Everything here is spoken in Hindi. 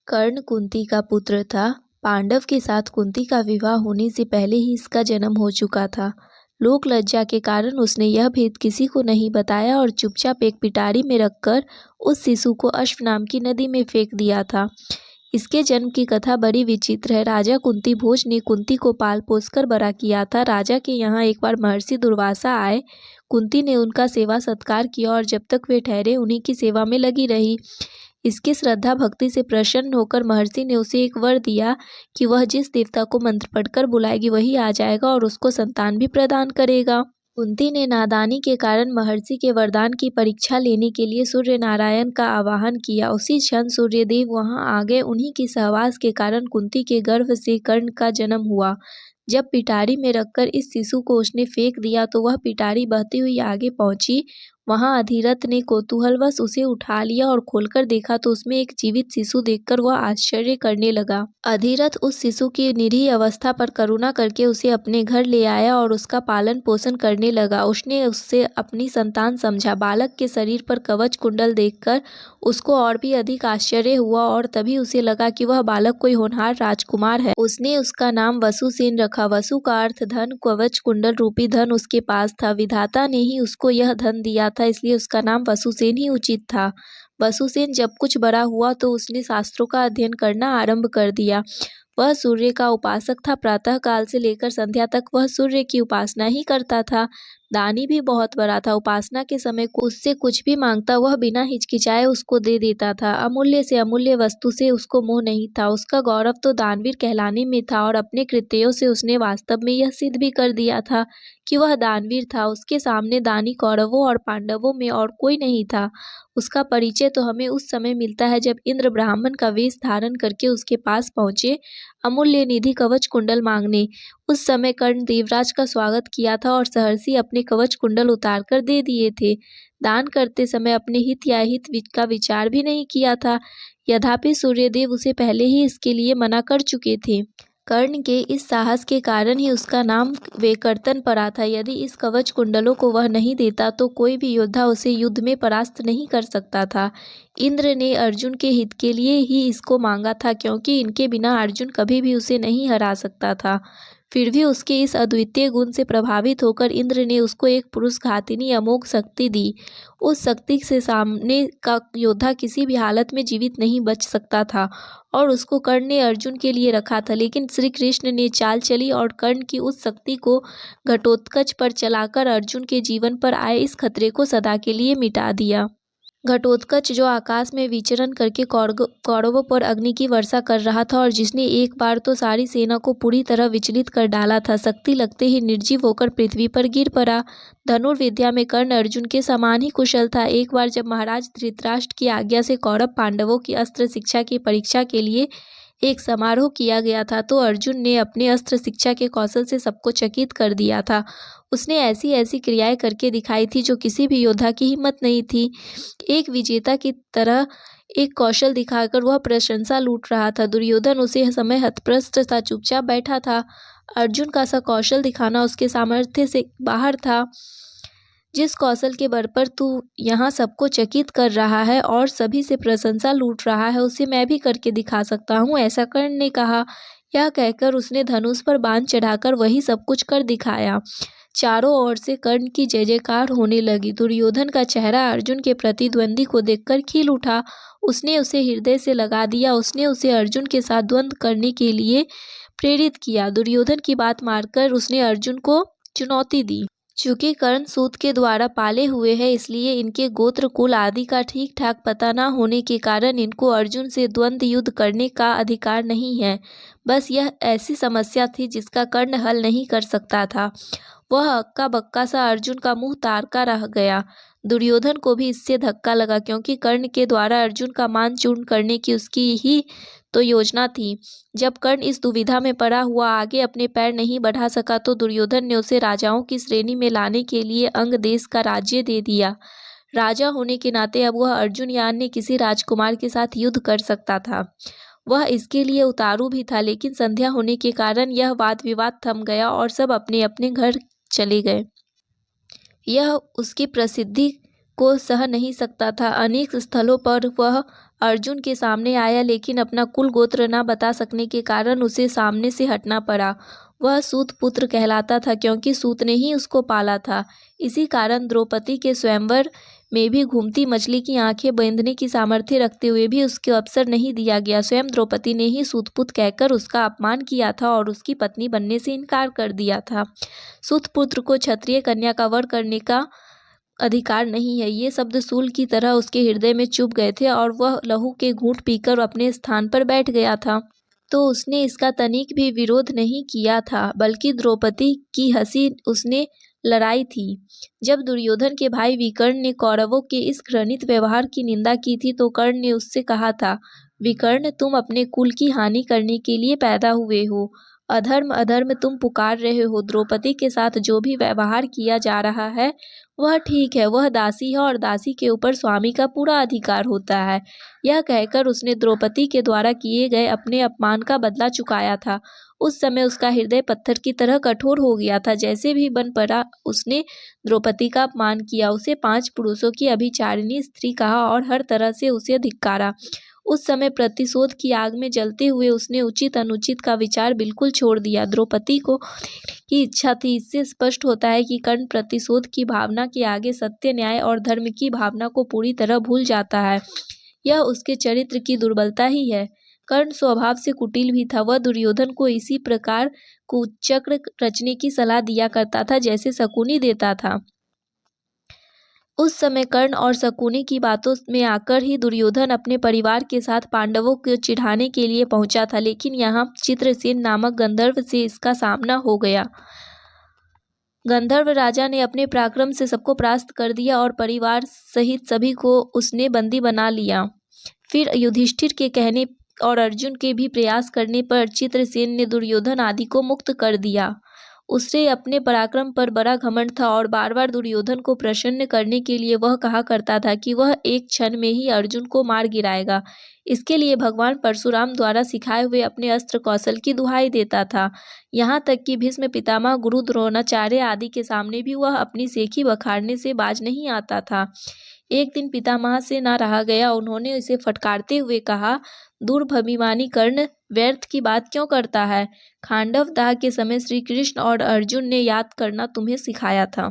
कर्ण कुंती का पुत्र था। पांडव के साथ कुंती का विवाह होने से पहले ही इसका जन्म हो चुका था। लोक लज्जा के कारण उसने यह भेद किसी को नहीं बताया और चुपचाप एक पिटारी में रखकर उस शिशु को अश्व नाम की नदी में फेंक दिया था। इसके जन्म की कथा बड़ी विचित्र है। राजा कुंती भोज ने कुंती को पाल पोस कर बड़ा किया था। राजा के यहाँ एक बार महर्षि दुर्वासा आए। कुंती ने उनका सेवा सत्कार किया और जब तक वे ठहरे उन्हीं की सेवा में लगी रही। इसकी श्रद्धा भक्ति से प्रसन्न होकर महर्षि ने उसे एक वर दिया कि वह जिस देवता को मंत्र पढ़कर बुलाएगी वही आ जाएगा और उसको संतान भी प्रदान करेगा। कुंती ने नादानी के कारण महर्षि के वरदान की परीक्षा लेने के लिए सूर्य नारायण का आवाहन किया। उसी क्षण सूर्यदेव वहां आ गए। उन्हीं की सहवास के कारण कुंती के गर्भ से कर्ण का जन्म हुआ। जब पिटारी में रखकर इस शिशु को उसने फेंक दिया तो वह पिटारी बहती हुई आगे पहुंची। वहां अधिरथ ने कौतूहलवश उसे उठा लिया और खोलकर देखा तो उसमें एक जीवित शिशु देखकर वह आश्चर्य करने लगा। अधिरथ उस शिशु की निरीह अवस्था पर करुणा करके उसे अपने घर ले आया और उसका पालन पोषण करने लगा। उसने उससे अपनी संतान समझा। बालक के शरीर पर कवच कुंडल देखकर उसको और भी अधिक आश्चर्य हुआ और तभी उसे लगा कि वह बालक कोई होनहार राजकुमार है। उसने उसका नाम वसुसेन रखा। वसु का अर्थ धन, कवच कुंडल रूपी धन उसके पास था। विधाता ने ही उसको यह धन दिया था, इसलिए उसका नाम वसुसेन ही उचित था। वसुसेन जब कुछ बड़ा हुआ तो उसने शास्त्रों का अध्ययन करना आरंभ कर दिया। वह सूर्य का उपासक था। प्रातः काल से लेकर संध्या तक वह सूर्य की उपासना ही करता था। दानी भी बहुत बड़ा था। उपासना के समय उससे कुछ भी मांगता वह बिना हिचकिचाए उसको दे देता था। अमूल्य से अमूल्य वस्तु से उसको मोह नहीं था। उसका गौरव तो दानवीर कहलाने में था और अपने कृत्यों से उसने वास्तव में यह सिद्ध भी कर दिया था कि वह दानवीर था। उसके सामने दानी कौरवों और पांडवों में और कोई नहीं था। उसका परिचय तो हमें उस समय मिलता है जब इंद्र ब्राह्मण का वेश धारण करके उसके पास पहुंचे अमूल्य निधि कवच कुंडल मांगने। उस समय कर्ण देवराज का स्वागत किया था और सहर्षि अपने कवच कुंडल उतारकर दे दिए थे। दान करते समय अपने हित या का विचार भी नहीं किया था। यद्यपि सूर्यदेव उसे पहले ही इसके लिए मना कर चुके थे। कर्ण के इस साहस के कारण ही उसका नाम वेकर्तन पड़ा था। यदि इस कवच कुंडलों को वह नहीं देता तो कोई भी योद्धा उसे युद्ध में परास्त नहीं कर सकता था। इंद्र ने अर्जुन के हित के लिए ही इसको मांगा था, क्योंकि इनके बिना अर्जुन कभी भी उसे नहीं हरा सकता था। फिर भी उसके इस अद्वितीय गुण से प्रभावित होकर इंद्र ने उसको एक पुरुष घातिनी अमोघ शक्ति दी। उस शक्ति से सामने का योद्धा किसी भी हालत में जीवित नहीं बच सकता था और उसको कर्ण ने अर्जुन के लिए रखा था। लेकिन श्री कृष्ण ने चाल चली और कर्ण की उस शक्ति को घटोत्कच पर चलाकर अर्जुन के जीवन पर आए इस खतरे को सदा के लिए मिटा दिया। घटोत्कच जो आकाश में विचरण करके कौरवों पर अग्नि की वर्षा कर रहा था और जिसने एक बार तो सारी सेना को पूरी तरह विचलित कर डाला था, शक्ति लगते ही निर्जीव होकर पृथ्वी पर गिर पड़ा। धनुर्विद्या में कर्ण अर्जुन के समान ही कुशल था। एक बार जब महाराज धृतराष्ट्र की आज्ञा से कौरव पांडवों की अस्त्र शिक्षा की परीक्षा के लिए एक समारोह किया गया था तो अर्जुन ने अपने अस्त्र शिक्षा के कौशल से सबको चकित कर दिया था। उसने ऐसी ऐसी क्रियाएं करके दिखाई थी जो किसी भी योद्धा की हिम्मत नहीं थी। एक विजेता की तरह एक कौशल दिखाकर वह प्रशंसा लूट रहा था। दुर्योधन उसे समय हतप्रस्त था, चुपचाप बैठा था। अर्जुन का सा कौशल दिखाना उसके सामर्थ्य से बाहर था। जिस कौशल के बल पर तू यहाँ सबको चकित कर रहा है और सभी से प्रशंसा लूट रहा है उसे मैं भी करके दिखा सकता हूँ, ऐसा कर्ण ने कहा। यह कहकर उसने धनुष पर बाण चढ़ाकर वही सब कुछ कर दिखाया। चारों ओर से कर्ण की जय जयकार होने लगी। दुर्योधन का चेहरा अर्जुन के प्रतिद्वंदी को देखकर खिल उठा। उसने उसे हृदय से लगा दिया। उसने उसे अर्जुन के साथ द्वंद्व करने के लिए प्रेरित किया। दुर्योधन की बात मानकर उसने अर्जुन को चुनौती दी। चूंकि कर्ण सूत के द्वारा पाले हुए हैं इसलिए इनके गोत्र कुल आदि का ठीक ठाक पता न होने के कारण इनको अर्जुन से द्वंद्व युद्ध करने का अधिकार नहीं है। बस यह ऐसी समस्या थी जिसका कर्ण हल नहीं कर सकता था। वह हक्का बक्का सा अर्जुन का मुंह तारका रह गया। दुर्योधन को भी इससे धक्का लगा, क्योंकि कर्ण के द्वारा अर्जुन का मान चूर्ण करने की उसकी ही तो योजना थी। जब कर्ण इस दुविधा में पड़ा हुआ आगे अपने पैर नहीं बढ़ा सका तो दुर्योधन ने उसे राजाओं की श्रेणी में लाने के लिए अंग देश का राज्य दे दिया। राजा होने के नाते अब वह अर्जुन या अन्य किसी राजकुमार के साथ युद्ध कर सकता था। वह इसके लिए उतारू भी था, लेकिन संध्या होने के कारण यह वाद विवाद थम गया और सब अपने अपने घर चले गए। यह उसकी प्रसिद्धि को सह नहीं सकता था। अनेक स्थलों पर वह अर्जुन के सामने आया, लेकिन अपना कुल गोत्र न बता सकने के कारण उसे सामने से हटना पड़ा। वह सूत पुत्र कहलाता था क्योंकि सूत ने ही उसको पाला था। इसी कारण द्रौपदी के स्वयंवर में भी घूमती मछली की आंखें बांधने की सामर्थ्य रखते हुए भी उसको अवसर नहीं दिया गया। स्वयं द्रौपदी ने ही सूतपुत्र कहकर उसका अपमान किया था और उसकी पत्नी बनने से इनकार कर दिया था। सूतपुत्र को क्षत्रिय कन्या का वर करने का अधिकार नहीं है। ये शब्द सूल की तरह उसके हृदय में चुभ गए थे और वह लहू के घूंट पीकर अपने स्थान पर बैठ गया था। तो उसने इसका तनिक भी विरोध नहीं किया था, बल्कि द्रौपदी की हंसी उसने लड़ाई थी। जब दुर्योधन के भाई विकर्ण ने कौरवों के इस घृणित व्यवहार की निंदा की थी तो कर्ण ने उससे कहा था, विकर्ण, तुम अपने कुल की हानि करने के लिए पैदा हुए हो। अधर्म अधर्म तुम पुकार रहे हो। द्रौपदी के साथ जो भी व्यवहार किया जा रहा है वह ठीक है। वह दासी है और दासी के ऊपर स्वामी का पूरा अधिकार होता है। यह कहकर उसने द्रौपदी के द्वारा किए गए अपने अपमान का बदला चुकाया था। उस समय उसका हृदय पत्थर की तरह कठोर हो गया था। जैसे भी बन पड़ा उसने द्रौपदी का अपमान किया, उसे 5 पुरुषों की अभिचारिणी स्त्री कहा और हर तरह से उसे धिक्कारा। उस समय प्रतिशोध की आग में जलते हुए उसने उचित अनुचित का विचार बिल्कुल छोड़ दिया। द्रौपदी को की इच्छा थी। इससे स्पष्ट होता है कि कर्ण प्रतिशोध की भावना के आगे सत्य, न्याय और धर्म की भावना को पूरी तरह भूल जाता है। यह उसके चरित्र की दुर्बलता ही है। कर्ण स्वभाव से कुटिल भी था। वह दुर्योधन को इसी प्रकार कुचक्र रचने की सलाह दिया करता था जैसे शकुनी देता था। उस समय कर्ण और शकुनी की बातों में आकर ही दुर्योधन अपने परिवार के साथ पांडवों को चिढ़ाने के लिए पहुंचा था, लेकिन यहाँ चित्रसेन नामक गंधर्व से इसका सामना हो गया। गंधर्व राजा ने अपने पराक्रम से सबको परास्त कर दिया और परिवार सहित सभी को उसने बंदी बना लिया। फिर युधिष्ठिर के कहने और अर्जुन के भी प्रयास करने पर चित्रसेन ने दुर्योधन आदि को मुक्त कर दिया। उसे अपने पराक्रम पर बड़ा घमंड था और बार बार दुर्योधन को प्रसन्न करने के लिए वह कहा करता था कि वह एक क्षण में ही अर्जुन को मार गिराएगा। इसके लिए भगवान परशुराम द्वारा सिखाए हुए अपने अस्त्र कौशल की दुहाई देता था। यहाँ तक कि भीष्म पितामह, गुरु द्रोणाचार्य आदि के सामने भी वह अपनी सेखी बखाड़ने से बाज नहीं आता था। एक दिन पितामह से ना रहा गया। उन्होंने इसे फटकारते हुए कहा, दुर्भिमानी कर्ण, व्यर्थ की बात क्यों करता है? खांडव दाह के समय श्री कृष्ण और अर्जुन ने याद करना तुम्हें सिखाया था।